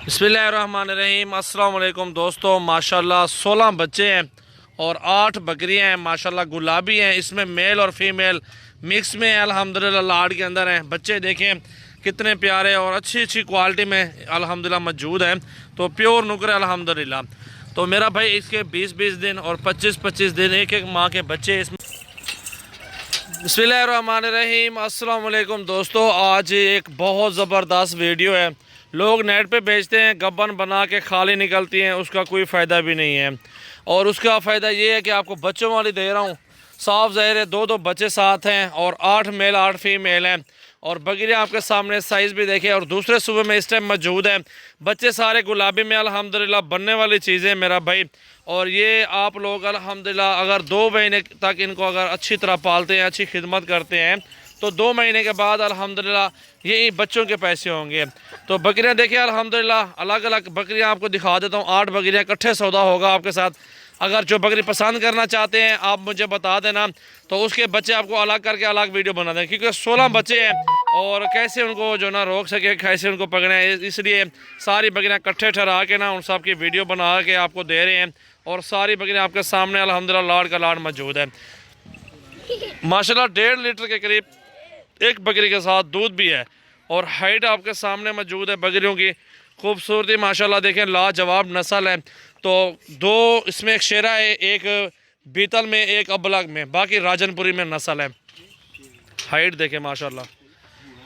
बिस्मिल्लाहिर्रहमानिर्रहीम। अस्सलाम वालेकुम दोस्तों, माशाल्लाह 16 बच्चे हैं और 8 बकरियां हैं। माशाल्लाह गुलाबी हैं, इसमें मेल और फीमेल मिक्स में अल्हम्दुलिल्लाह लाड़ के अंदर हैं। बच्चे देखें कितने प्यारे और अच्छी अच्छी क्वालिटी में अल्हम्दुलिल्लाह मौजूद हैं। तो प्योर नुकर अल्हम्दुलिल्लाह। तो मेरा भाई इसके 20-20 दिन और 25-25 दिन एक एक माह के बच्चे इसमें। बिस्मिल्लाहिर्रहमानिर्रहीम। अस्सलाम वालेकुम दोस्तों, आज एक बहुत ज़बरदस्त वीडियो है। लोग नेट पे बेचते हैं, गब्बन बना के खाली निकलती हैं, उसका कोई फ़ायदा भी नहीं है। और उसका फ़ायदा ये है कि आपको बच्चों वाली दे रहा हूँ। साफ ज़ाहिर है, दो बच्चे साथ हैं और 8 मेल 8 फीमेल हैं। और बकरियाँ आपके सामने साइज़ भी देखें। और दूसरे सूबे में इस टाइम मौजूद है। बच्चे सारे गुलाबी में अल्हम्दुलिल्लाह बनने वाली चीज़ें मेरा भाई। और ये आप लोग अल्हम्दुलिल्लाह अगर 2 महीने तक इनको अगर अच्छी तरह पालते हैं, अच्छी खिदमत करते हैं, तो 2 महीने के बाद अल्हम्दुलिल्लाह ये बच्चों के पैसे होंगे। तो बकरियां देखिए अल्हम्दुलिल्लाह अलग अलग बकरियां आपको दिखा देता हूँ। 8 बकरियां इकट्ठे सौदा होगा आपके साथ। अगर जो बकरी पसंद करना चाहते हैं आप मुझे बता देना, तो उसके बच्चे आपको अलग करके अलग वीडियो बना दें। क्योंकि 16 बच्चे हैं और कैसे उनको जो ना रोक सके, कैसे उनको पकड़े, इसलिए सारी बकरियाँ इकट्ठे ठहरा के ना उन सब की वीडियो बना के आपको दे रहे हैं। और सारी बकरियाँ आपके सामने अल्हम्दुलिल्लाह लाड़ का लाड़ मौजूद है। माशाल्लाह 1.5 लीटर के करीब एक बकरी के साथ दूध भी है। और हाइट आपके सामने मौजूद है बकरियों की। खूबसूरती माशाल्लाह देखें, लाजवाब नस्ल है। तो 2 इसमें एक शेरा है, एक बीतल में, एक अबलग में, बाकी राजनपुरी में नस्ल है। हाइट देखें माशाल्लाह,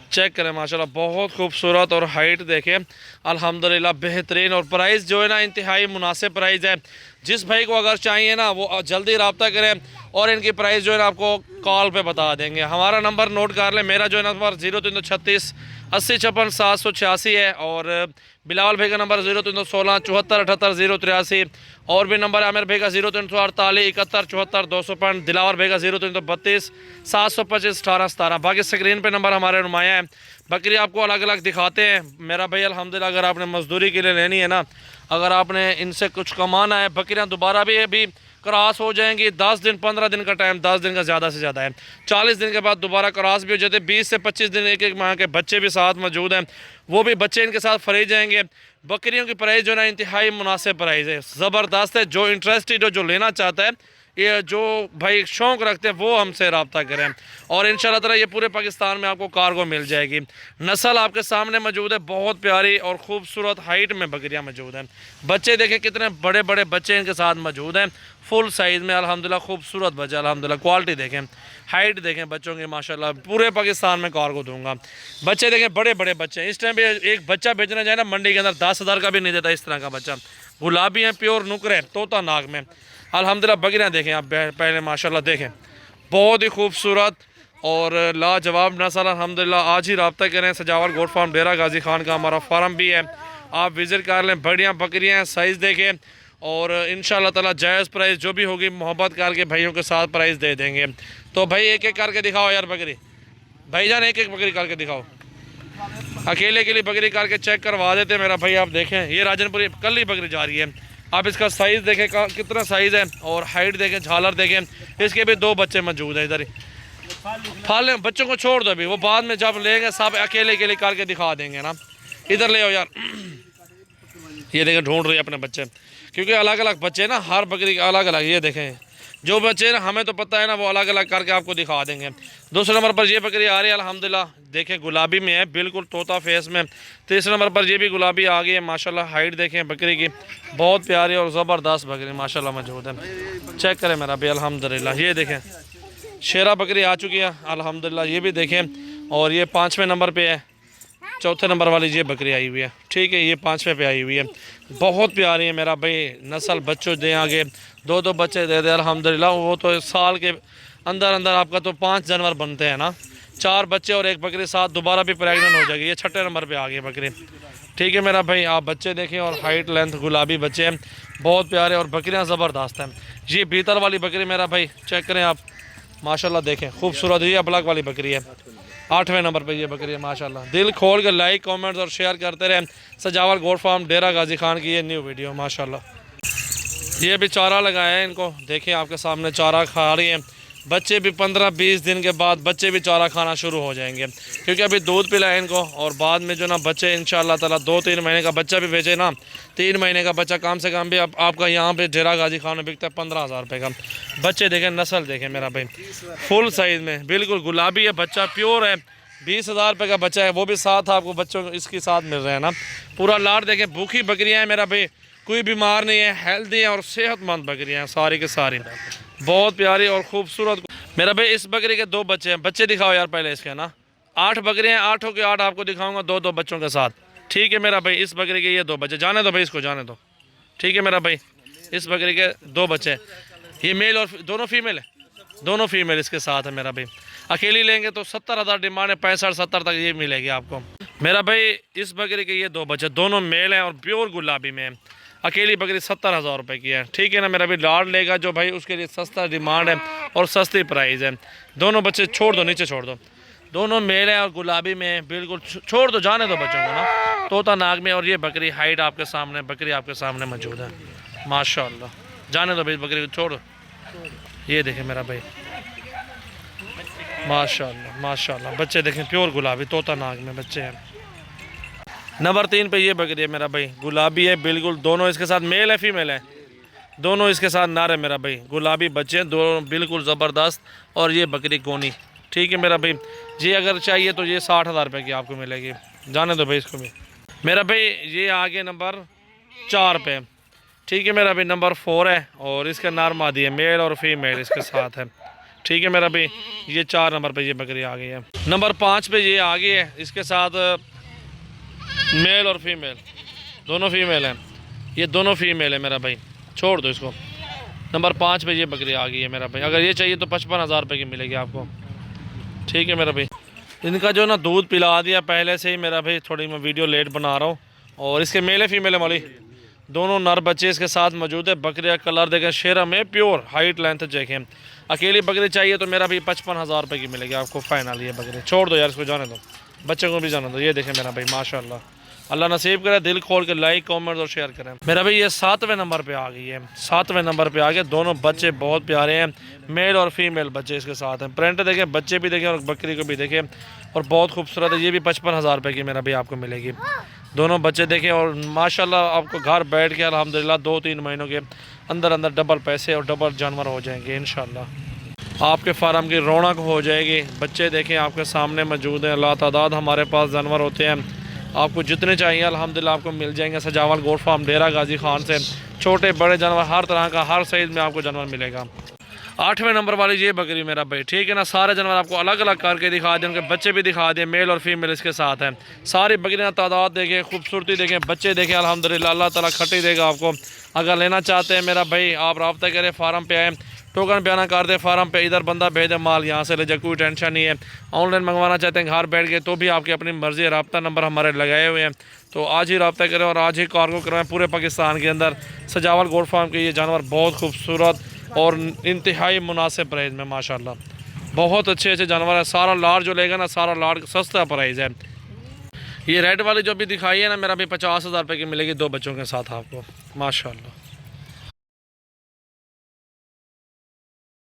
चेक करें माशाल्लाह, बहुत खूबसूरत। और हाइट देखें अल्हम्दुलिल्लाह बेहतरीन। और प्राइस जो है ना इंतहाई मुनासिब प्राइस है। जिस भाई को अगर चाहिए ना वो जल्दी रब्ता करें और इनकी प्राइस जो है ना आपको कॉल पे बता देंगे। हमारा नंबर नोट कर लें। मेरा जो है नंबर 0336 80 56 786 है। और बिलावल भाई का नंबर 0316 74 78 083। और भी नंबर है आमिर भाई का 0348 71 74 205। दिलावर भाई का 0332 725 18 17। बाकी स्क्रीन पे नंबर हमारे नुमाया है। बकरी आपको अलग अलग दिखाते हैं मेरा भाई अल्हम्दुलिल्लाह। अगर आपने मजदूरी के लिए लेनी है ना, अगर आपने इनसे कुछ कमाना है, बकरियां दोबारा भी अभी क्रॉस हो जाएंगी। 10 दिन 15 दिन का टाइम, 10 दिन का ज़्यादा से ज़्यादा है। 40 दिन के बाद दोबारा क्रॉस भी हो जाते हैं। 20 से 25 दिन एक एक माह के बच्चे भी साथ मौजूद हैं, वो भी बच्चे इनके साथ फरे जाएंगे। बकरियों की प्राइस जो है ना इंतहाई मुनासिब प्राइस है, ज़बरदस्त है। जो इंटरेस्टेड हो, जो लेना चाहता है, ये जो भाई शौक़ रखते हैं वो हमसे रब्ता करें। और इंशाल्लाह ताला ये पूरे पाकिस्तान में आपको कार्गो मिल जाएगी। नस्ल आपके सामने मौजूद है, बहुत प्यारी और ख़ूबसूरत हाइट में बकरियां मौजूद हैं। बच्चे देखें कितने बड़े बड़े बच्चे इनके साथ मौजूद हैं, फुल साइज़ में अल्हम्दुलिल्लाह। खूबसूरत बच्चे अल्हम्दुलिल्लाह। क्वालिटी देखें, हाइट देखें बच्चों की माशाल्लाह। पूरे पाकिस्तान में कार्गो दूंगा। बच्चे देखें बड़े बड़े बच्चे हैं। इस टाइम पे एक बच्चा बेचना जाए ना मंडी के अंदर 10,000 का भी नहीं देता इस तरह का बच्चा। गुलाबी है, प्योर नुकर है, तोता नाग में अल्हम्दुलिल्लाह। बकरियाँ देखें आप पहले माशाल्लाह देखें, बहुत ही खूबसूरत और लाजवाब नस्ल अल्हम्दुलिल्लाह। आज ही रब्ता करें। सजावल गोट फार्म डेरा गाजी खान का हमारा फार्म भी है, आप विज़िट कर लें। बढ़िया बकरियाँ हैं, साइज़ देखें। और इंशाल्लाह ताला जायज़ प्राइस जो भी होगी मोहब्बत करके भाइयों के साथ प्राइस दे देंगे। तो भाई एक एक करके दिखाओ यार बकरी, भाईजान एक एक बकरी करके दिखाओ। अकेले के लिए बकरी करके चेक करवा देते मेरा भाई। आप देखें ये राजनपुरी कल ही बकरी जा रही है। आप इसका साइज़ देखें कितना साइज़ है, और हाइट देखें, झालर देखें। इसके भी 2 बच्चे मौजूद हैं इधर ही। फाल बच्चों को छोड़ दो अभी, वो बाद में जब लेंगे सब अकेले के लिए करके दिखा देंगे ना। इधर ले आओ यार। ये देखें ढूंढ रही है अपने बच्चे, क्योंकि अलग अलग बच्चे ना, हर बकरी के अलग अलग। ये देखें जो बच्चे ना हमें तो पता है ना, वो अलग अलग करके आपको दिखा देंगे। दूसरे नंबर पर ये बकरी आ रही है अल्हम्दुलिल्लाह, देखें गुलाबी में है, बिल्कुल तोता फेस में। तीसरे नंबर पर ये भी गुलाबी आ गई है माशाल्लाह। हाइट देखें बकरी की, बहुत प्यारी और ज़बरदस्त बकरी माशाल्लाह मौजूद है। चेक करें मेरा भाई अल्हम्दुलिल्लाह। ये देखें शेरा बकरी आ चुकी है अल्हम्दुलिल्लाह। ये भी देखें। और ये 5वें नंबर पर है। चौथे नंबर वाली ये बकरी आई हुई है, ठीक है, ये 5वें पे आई हुई है। बहुत प्यारी है मेरा भाई नस्ल। बच्चों दे आगे 2 बच्चे दे दे अल्हम्दुलिल्लाह। वो तो साल के अंदर अंदर आपका तो 5 जानवर बनते हैं ना। 4 बच्चे और एक बकरी साथ दोबारा भी प्रेगनेंट हो जाएगी। ये 6ठे नंबर पे आ गई बकरी, ठीक है मेरा भाई। आप बच्चे देखें और हाइट लेंथ गुलाबी बच्चे हैं, बहुत प्यारे और बकरियाँ ज़बरदस्त हैं। ये बीतल वाली बकरी मेरा भाई चेक करें आप माशाल्लाह, देखें खूबसूरत। ये अबलग वाली बकरी है, 8वें नंबर पे ये बकरी है माशाल्लाह। दिल खोल के लाइक कमेंट्स और शेयर करते रहें। सजावल गोट फार्म डेरा गाजी खान की ये न्यू वीडियो माशाल्लाह। ये भी चारा लगाया है इनको, देखें आपके सामने चारा खा रही है। बच्चे भी 15-20 दिन के बाद बच्चे भी चारा खाना शुरू हो जाएंगे, क्योंकि अभी दूध पिलाए इनको। और बाद में जो ना बच्चे इंशाअल्लाह ताला 2-3 महीने का बच्चा भी भेजे ना, 3 महीने का बच्चा कम से कम भी आपका यहाँ पे डेरा गाजी खान में बिकता है 15,000 रुपये का। बच्चे देखें, नस्ल देखें मेरा भाई, फुल साइज़ में बिल्कुल गुलाबी है, बच्चा प्योर है। 20,000 रुपये का बच्चा है, वो भी साथ आपको बच्चों को इसके साथ मिल रहे हैं ना। पूरा लाड देखें, भूखी बकरियाँ हैं मेरा भाई, कोई बीमार नहीं है, हेल्दी है और सेहतमंद बकरियाँ हैं सारी के सारी, बहुत प्यारी और खूबसूरत मेरा भाई। इस बकरी के 2 बच्चे हैं, बच्चे दिखाओ यार पहले इसके ना। 8 बकरियाँ हैं, 8 के 8 आपको दिखाऊंगा 2-2 बच्चों के साथ, ठीक है मेरा भाई। इस बकरी के ये 2 बच्चे, जाने दो भाई, इसको जाने दो, ठीक है मेरा भाई। इस बकरी के 2 बच्चे हैं, ये मेल और दोनों फीमेल है, दोनों फीमेल इसके साथ है मेरा भाई। अकेली लेंगे तो 70,000 डिमांड है, 65-70 तक ये मिलेगी आपको मेरा भाई। इस बकरी के ये 2 बच्चे, दोनों मेल हैं और प्योर गुलाबी में है। अकेली बकरी 70,000 रुपये की है, ठीक है ना मेरा भाई। लाड लेगा जो भाई, उसके लिए सस्ता डिमांड है और सस्ती प्राइस है। दोनों बच्चे छोड़ दो, नीचे छोड़ दो, दोनों मेल हैं और गुलाबी में, बिल्कुल छोड़ दो, जाने दो बच्चों को ना, तोता नाग में। और ये बकरी हाइट आपके सामने, बकरी आपके सामने मौजूद है माशाल्लाह, जाने दो भाई बकरी को, छोड़ दो। ये देखें मेरा भाई, माशाल्लाह माशाल्लाह, बच्चे देखें प्योर गुलाबी, तोता नाग में बच्चे हैं। नंबर 3 पे ये बकरी है मेरा भाई, गुलाबी है बिल्कुल। दोनों इसके साथ मेल है, फीमेल है, दोनों इसके साथ नर है मेरा भाई। गुलाबी बच्चे हैं दोनों, बिल्कुल ज़बरदस्त। और ये बकरी कोनी, ठीक है मेरा भाई। जी अगर चाहिए तो ये 60,000 रुपये की आपको मिलेगी, जाने दो भाई इसको भी मेरा भाई। ये आगे नंबर 4 पे, ठीक है मेरा भाई। नंबर 4 है और इसका नर मादी है, मेल और फीमेल इसके साथ है, ठीक है मेरा भाई। ये 4 नंबर पे ये बकरी आ गई है। नंबर 5 पे ये आ गई है, इसके साथ मेल और फीमेल, दोनों फीमेल हैं, ये दोनों फीमेल है मेरा भाई, छोड़ दो इसको। नंबर 5 पे ये बकरी आ गई है मेरा भाई। अगर ये चाहिए तो 55,000 रुपये की मिलेगी आपको, ठीक है मेरा भाई। इनका जो ना दूध पिला दिया पहले से ही मेरा भाई, थोड़ी मैं वीडियो लेट बना रहा हूँ। और इसके मेल है फीमेल है वाली, दोनों नर बच्चे इसके साथ मौजूद है। बकरी का कलर देखें, शेरा में प्योर, हाइट लेंथ देखें। अकेली बकरी चाहिए तो मेरा भाई 55,000 रुपये की मिलेगी आपको फाइनल। ये बकरी छोड़ दो यार, इसको जाने दो, बच्चे को भी जाने दो। ये देखें मेरा भाई माशाल्लाह, अल्लाह नसीब करे, दिल खोल के लाइक कमेंट और शेयर करें मेरा भाई। ये 7वें नंबर पे आ गई है, 7वें नंबर पे आ गए। दोनों बच्चे बहुत प्यारे हैं, मेल और फीमेल बच्चे इसके साथ हैं। प्रिंट देखें, बच्चे भी देखें और बकरी को भी देखें, और बहुत खूबसूरत है। ये भी 55,000 रुपये की मेरा भाई आपको मिलेगी। दोनों बच्चे देखें और माशाल्लाह आपको घर बैठ के अल्हम्दुलिल्लाह 2-3 महीनों के अंदर अंदर डबल पैसे और डबल जानवर हो जाएंगे इंशाल्लाह। आपके फार्म की रौनक हो जाएगी। बच्चे देखें आपके सामने मौजूद हैं, लातादाद हमारे पास जानवर होते हैं। आपको जितने चाहिए अल्हम्दुलिल्लाह आपको मिल जाएंगे। सजावल गोट फार्म डेरा गाजी खान से छोटे बड़े जानवर हर तरह का, हर साइज़ में आपको जानवर मिलेगा। 8वें नंबर वाली ये बकरी मेरा भाई, ठीक है ना। सारे जानवर आपको अलग अलग करके दिखा दें, उनके बच्चे भी दिखा दें, मेल और फीमेल इसके साथ हैं। सारी बकरियां तादाद देखें, खूबसूरती देखें, बच्चे देखें, अल्हम्दुलिल्लाह अल्लाह ताला खट्टी देगा आपको। अगर लेना चाहते हैं मेरा भाई, आप रब्ता करें, फार्म पे आएँ, टोकन बयाना कर दे, फार्म पे इधर बंदा भेज दे, माल यहाँ से ले जाए, कोई टेंशन नहीं है। ऑनलाइन मंगवाना चाहते हैं घर बैठ के तो भी आपकी अपनी मर्ज़ी है। रब्ता नंबर हमारे लगाए हुए हैं, तो आज ही रब्ता करें और आज ही कार्गो करवाएं पूरे पाकिस्तान के अंदर। सजावल गोट फार्म के ये जानवर बहुत खूबसूरत और इंतहाई मुनासिब प्राइस में माशाल्लाह, बहुत अच्छे अच्छे जानवर है। सारा लाड जो लेगा ना, सारा लाड सस्ता प्राइस है। ये रेड वाली जो भी दिखाई है ना मेरा भी 50,000 रुपये की मिलेगी 2 बच्चों के साथ आपको माशाल्लाह।